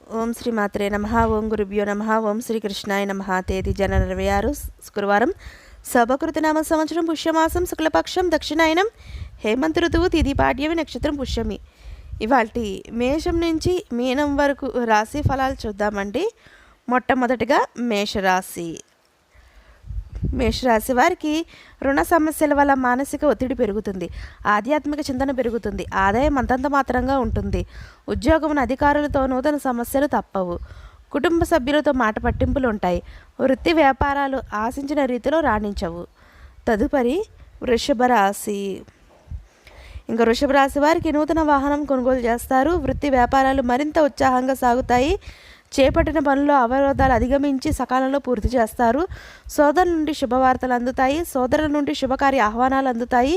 ఓం శ్రీ మాత్రే నమః. ఓం గురుభ్యో నమః. ఓం శ్రీకృష్ణాయ నమః. తేదీ జనవరి 26 శుక్రవారం. శుభకృతనామ సంవత్సరం పుష్యమాసం శుక్లపక్షం దక్షిణాయనం హేమంత ఋతువు తిథి పాడ్యమి నక్షత్రం పుష్యమి. ఇవాల్టి మేషం నుంచి మీనం వరకు రాశి ఫలాలు చూద్దామండి. మొట్టమొదటిగా మేషరాశి. మేషరాశి వారికి రుణ సమస్యల వల్ల మానసిక ఒత్తిడి పెరుగుతుంది, ఆధ్యాత్మిక చింతన పెరుగుతుంది, ఆదాయం అంతంత మాత్రంగా ఉంటుంది. ఉద్యోగం అధికారులతో నూతన సమస్యలు తప్పవు. కుటుంబ సభ్యులతో మాట పట్టింపులు ఉంటాయి. వృత్తి వ్యాపారాలు ఆశించిన రీతిలో రాణించవు. తదుపరి వృషభ రాశి. ఇంకా వృషభ రాశి వారికి నూతన వాహనం కొనుగోలు చేస్తారు. వృత్తి వ్యాపారాలు మరింత ఉత్సాహంగా సాగుతాయి. చేపట్టిన పనుల్లో అవరోధాలు అధిగమించి సకాలంలో పూర్తి చేస్తారు. సోదరుల నుండి శుభవార్తలు అందుతాయి. సోదరుల నుండి శుభకార్య ఆహ్వానాలు అందుతాయి.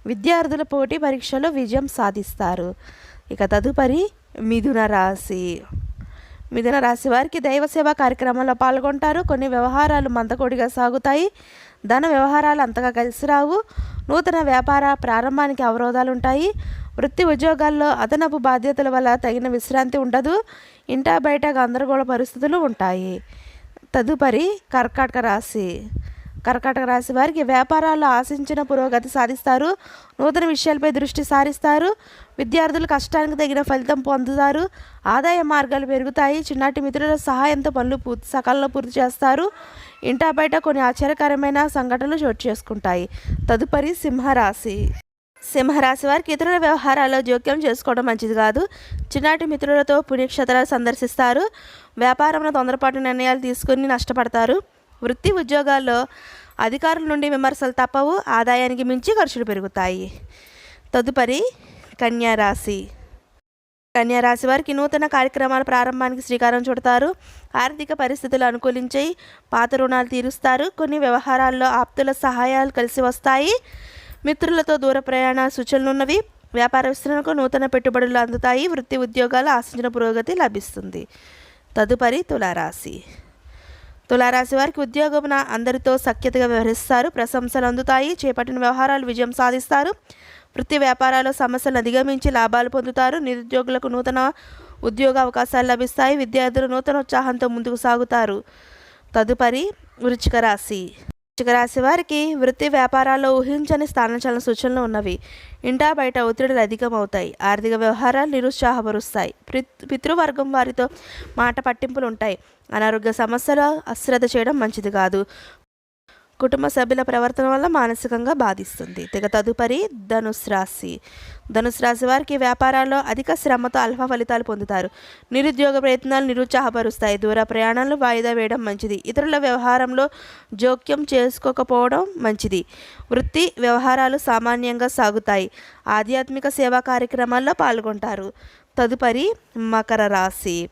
విద్యార్థుల పోటీ పరీక్షలో విజయం సాధిస్తారు. ఇక తదుపరి మిథున రాశి. మిథున రాశి వారికి దైవ సేవా కార్యక్రమాల్లో పాల్గొంటారు. కొన్ని వ్యవహారాలు మందకొడిగా సాగుతాయి. ధన వ్యవహారాలు అంతగా కలిసి రావు. నూతన వ్యాపార ప్రారంభానికి అవరోధాలు ఉంటాయి. వృత్తి ఉద్యోగాల్లో అదనపు బాధ్యతల వల్ల తగిన విశ్రాంతి ఉండదు. ఇంటా బయట గందరగోళ పరిస్థితులు ఉంటాయి. తదుపరి కర్కాటక రాశి. కర్కాటక రాశి వారికి వ్యాపారాల్లో ఆశించిన పురోగతి సాధిస్తారు. నూతన విషయాలపై దృష్టి సారిస్తారు. విద్యార్థులు కష్టానికి తగిన ఫలితం పొందుతారు. ఆదాయ మార్గాలు పెరుగుతాయి. చిన్నటి మిత్రుల సహాయంతో పనులు సకాలంలో పూర్తి చేస్తారు. ఇంటా బయట కొన్ని ఆశ్చర్యకరమైన సంఘటనలు చోటు చేసుకుంటాయి. తదుపరి సింహరాశి. సింహరాశి వారికి ఇతరుల వ్యవహారాల్లో జోక్యం చేసుకోవడం మంచిది కాదు. చిన్నటి మిత్రులతో పుణ్యక్షేత్రాలు సందర్శిస్తారు. వ్యాపారంలో తొందరపాటు నిర్ణయాలు తీసుకుని నష్టపడతారు. వృత్తి ఉద్యోగాల్లో అధికారుల నుండి విమర్శలు తప్పవు. ఆదాయానికి మించి ఖర్చులు పెరుగుతాయి. తదుపరి కన్యారాశి. కన్యారాశి వారికి నూతన కార్యక్రమాల ప్రారంభానికి శ్రీకారం చుడతారు. ఆర్థిక పరిస్థితులు అనుకూలించాయి. పాత రుణాలు తీరుస్తారు. కొన్ని వ్యవహారాల్లో ఆప్తుల సహాయాలు కలిసి వస్తాయి. మిత్రులతో దూర ప్రయాణ సూచనలున్నవి. వ్యాపార విస్తరణకు నూతన పెట్టుబడులు అందుతాయి. వృత్తి ఉద్యోగాలు ఆశించిన పురోగతి లభిస్తుంది. తదుపరి తులారాశి. తులారాశి వారికి ఉద్యోగమున అందరితో సఖ్యతగా వ్యవహరిస్తారు. ప్రశంసలు అందుతాయి. చేపట్టిన వ్యవహారాలు విజయం సాధిస్తారు. వృత్తి వ్యాపారాల్లో సమస్యలను అధిగమించి లాభాలు పొందుతారు. నిరుద్యోగులకు నూతన ఉద్యోగ అవకాశాలు లభిస్తాయి. విద్యార్థులు నూతన ఉత్సాహంతో ముందుకు సాగుతారు. తదుపరి వృశ్చిక రాశి. వృశ్చిక రాశి వారికి వృత్తి వ్యాపారాల్లో ఊహించని స్థానచలన సూచనలు ఉన్నవి. ఇంటా బయట ఒత్తిడులు అధికమవుతాయి. ఆర్థిక వ్యవహారాలు నిరుత్సాహపరుస్తాయి. పితృవర్గం వారితో మాట పట్టింపులు ఉంటాయి. అనారోగ్య సమస్యలు అశ్రద్ధ చేయడం మంచిది కాదు. కుటుంబ సభ్యుల ప్రవర్తన వల్ల మానసికంగా బాధిస్తుంది. తదుపరి ధనుసు రాశి. ధనుసు రాశి వారికి వ్యాపారాల్లో అధిక శ్రమతో అల్ప ఫలితాలు పొందుతారు. నిరుద్యోగ ప్రయత్నాలు నిరుత్సాహపరుస్తాయి. దూర ప్రయాణాలు వాయిదా వేయడం మంచిది. ఇతరుల వ్యవహారంలో జోక్యం చేసుకోకపోవడం మంచిది. వృత్తి వ్యవహారాలు సామాన్యంగా సాగుతాయి. ఆధ్యాత్మిక సేవా కార్యక్రమాల్లో పాల్గొంటారు. తదుపరి మకర రాశి.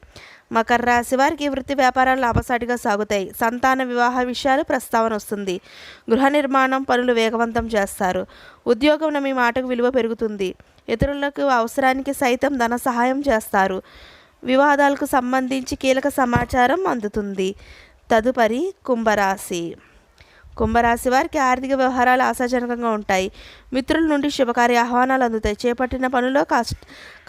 మకర రాశి వారికి వృత్తి వ్యాపారాలు లాభసాటిగా సాగుతాయి. సంతాన వివాహ విషయాలు ప్రస్తావన వస్తుంది. గృహ నిర్మాణం పనులు వేగవంతం చేస్తారు. ఉద్యోగం మీ మాటకు విలువ పెరుగుతుంది. ఇతరులకు అవసరానికి సైతం ధన సహాయం చేస్తారు. వివాదాలకు సంబంధించి కీలక సమాచారం అందుతుంది. తదుపరి కుంభరాశి. కుంభరాశి వారికి ఆర్థిక వ్యవహారాలు ఆశాజనకంగా ఉంటాయి. మిత్రుల నుండి శుభకార్య ఆహ్వానాలు అందుతాయి. చేపట్టిన పనుల్లో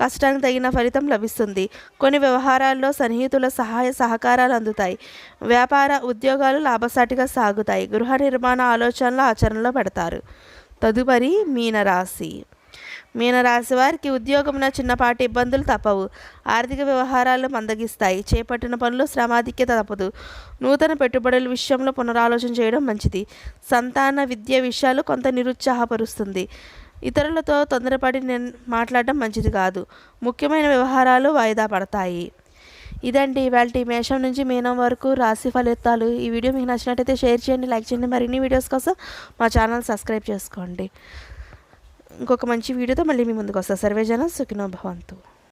కష్టానికి తగిన ఫలితం లభిస్తుంది. కొన్ని వ్యవహారాల్లో సన్నిహితుల సహాయ సహకారాలు అందుతాయి. వ్యాపార ఉద్యోగాలు లాభసాటిగా సాగుతాయి. గృహ నిర్మాణ ఆలోచనలు ఆచరణలో పెడతారు. తదుపరి మీనరాశి. మీనరాశి వారికి ఉద్యోగమున చిన్నపాటి ఇబ్బందులు తప్పవు. ఆర్థిక వ్యవహారాలు మందగిస్తాయి. చేపట్టిన పనులు శ్రమాధిక్యత తప్పదు. నూతన పెట్టుబడుల విషయంలో పునరాలోచన చేయడం మంచిది. సంతాన విద్య విషయాలు కొంత నిరుత్సాహపరుస్తుంది. ఇతరులతో తొందరపడి మాట్లాడడం మంచిది కాదు. ముఖ్యమైన వ్యవహారాలు వాయిదా పడతాయి. ఇదండి ఇవాల్టి మేషం నుంచి మీనం వరకు రాశి ఫలితాలు. ఈ వీడియో మీకు నచ్చినట్టయితే షేర్ చేయండి, లైక్ చేయండి. మరిన్ని వీడియోస్ కోసం మా ఛానల్ సబ్స్క్రైబ్ చేసుకోండి. ఇంకొక మంచి వీడియోతో మళ్ళీ మీ ముందుకు వస్తా. సర్వేజన సుఖినో భవంతు.